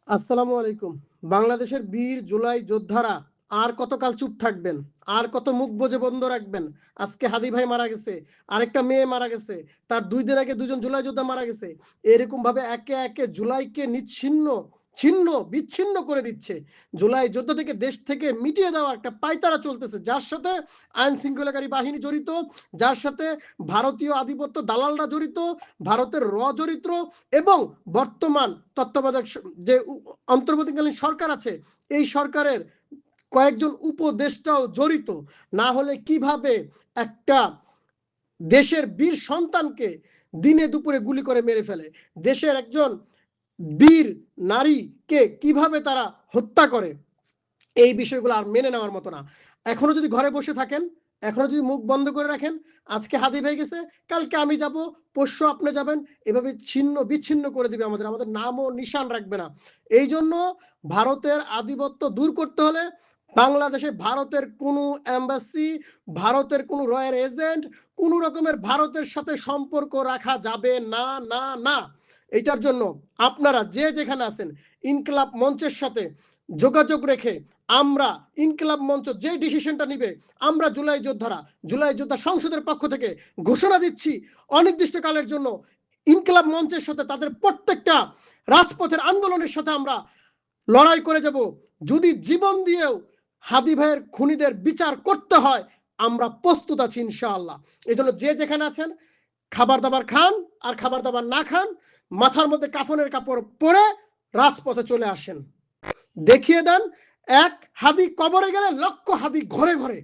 আসসালামু আলাইকুম। বাংলাদেশের বীর জুলাই যোদ্ধারা আর কতকাল চুপ থাকবেন? আর কত মুখ বুজে বন্ধ রাখবেন? আজকে হাদি ভাই মারা গেছে, আরেকটা মেয়ে মারা গেছে, তার 2 দিন আগে 2জন জুলাই যোদ্ধা মারা গেছে। এরকম ভাবে একে একে জুলাইকে ছিন্ন বিচ্ছিন্ন করে দিচ্ছে। জুলাই যোদ্ধা থেকে দেশ থেকে মিটিয়ে দেওয়া একটা পায়তারা চলতেছে, যার সাথে আইন শৃঙ্খলাকারী বাহিনী জড়িত, যার সাথে ভারতীয় আধিপত্য দালালরা জড়িত, ভারতের চরিত্র এবং বর্তমান তত্ত্বাবধায়ক যে অন্তর্বর্তীকালীন সরকার আছে, এই সরকারের কয়েকজন উপদেষ্টাও জড়িত। না হলে কিভাবে একটা দেশের বীর সন্তানকে দিনে দুপুরে গুলি করে মেরে ফেলে, দেশের একজন বীর নারীকে কিভাবে তারা হত্যা করে, এই বিষয়গুলো আর মেনে নেওয়ার মতো না। এখনো যদি ঘরে বসে থাকেন, এখনো যদি মুখ বন্ধ করে রাখেন, আজকে হাদি ভাই গেছে, কালকে আমি যাব, পরশু আপনি যাবেন, এভাবে ছিন্ন বিচ্ছিন্ন করে দিবে আমাদের, আমাদের নামও নিশান রাখবে না। এই জন্য ভারতের আধিপত্য দূর করতে হলে বাংলাদেশে ভারতের কোনো এম্বাসি, ভারতের কোনো রয়্যাল এজেন্ট, কোনো রকমের ভারতের সাথে সম্পর্ক রাখা যাবে না, না, না। এটার জন্য আপনারা যে যেখানে আছেন, ইনকিলাব মঞ্চের সাথে যোগাযোগ রেখে আমরা, ইনকিলাব মঞ্চ যে ডিসিশনটা নিবে, আমরা জুলাই যোদ্ধা সংসদের পক্ষ থেকে ঘোষণা দিচ্ছি, অনির্দিষ্টকালের জন্য ইনকিলাব মঞ্চের সাথে তাদের প্রত্যেকটা রাজপথের আন্দোলনের সাথে আমরা লড়াই করে যাব। যদি জীবন দিয়েও হাদি ভাইয়ের খুনিদের বিচার করতে হয়, আমরা প্রস্তুত আছি ইনশাআল্লাহ। এই জন্য যে যেখানে আছেন, খাবার দাবার খান আর খাবার দাবার না খান, মাথার মধ্যে কাফনের কাপড় পরে রাজপথে চলে আসেন। দেখিয়ে দেন, এক হাদি কবরে গেলে লক্ষ হাদি ঘরে ঘরে।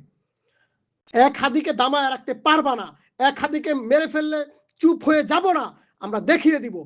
এক হাদিকে দামায় রাখতে পারবা না, এক হাদিকে মেরে ফেললে চুপ হয়ে যাব না, আমরা দেখিয়ে দিব।